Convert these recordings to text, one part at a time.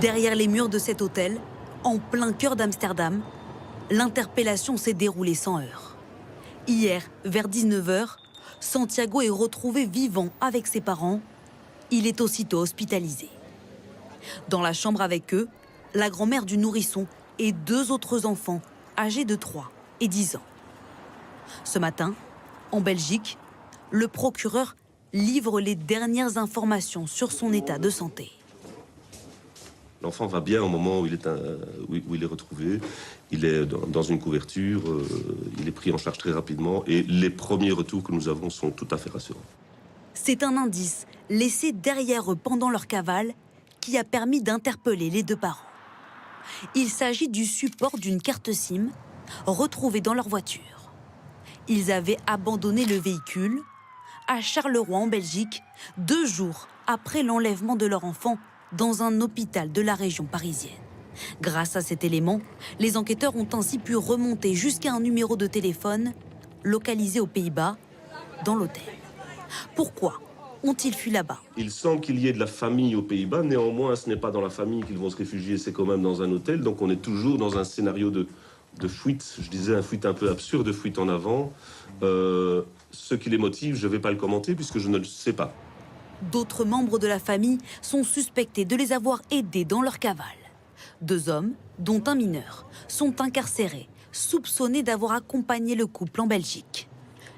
Derrière les murs de cet hôtel, en plein cœur d'Amsterdam, l'interpellation s'est déroulée sans heurts. Hier, vers 19 h, Santiago est retrouvé vivant avec ses parents. Il est aussitôt hospitalisé. Dans la chambre avec eux, la grand-mère du nourrisson et 2 autres enfants âgés de 3 et 10 ans. Ce matin, en Belgique, le procureur livre les dernières informations sur son état de santé. L'enfant va bien au moment où il est retrouvé. Il est dans une couverture, il est pris en charge très rapidement et les premiers retours que nous avons sont tout à fait rassurants. C'est un indice laissé derrière eux pendant leur cavale qui a permis d'interpeller les 2 parents. Il s'agit du support d'une carte SIM retrouvée dans leur voiture. Ils avaient abandonné le véhicule à Charleroi en Belgique 2 jours après l'enlèvement de leur enfant dans un hôpital de la région parisienne. Grâce à cet élément, les enquêteurs ont ainsi pu remonter jusqu'à un numéro de téléphone localisé aux Pays-Bas, dans l'hôtel. Pourquoi ont-ils fui là-bas? Il semble qu'il y ait de la famille aux Pays-Bas, néanmoins ce n'est pas dans la famille qu'ils vont se réfugier, c'est quand même dans un hôtel, donc on est toujours dans un scénario de fuite, je disais un fuite un peu absurde, de fuite en avant. Ce qui les motive, je ne vais pas le commenter puisque je ne le sais pas. D'autres membres de la famille sont suspectés de les avoir aidés dans leur cavale. 2 hommes, dont un mineur, sont incarcérés, soupçonnés d'avoir accompagné le couple en Belgique.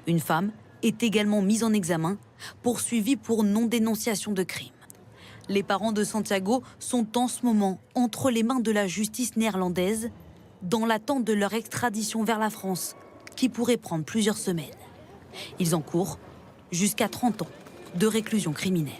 Une femme est également mise en examen, poursuivie pour non-dénonciation de crime. Les parents de Santiago sont en ce moment entre les mains de la justice néerlandaise, dans l'attente de leur extradition vers la France, qui pourrait prendre plusieurs semaines. Ils encourent jusqu'à 30 ans de réclusion criminelle.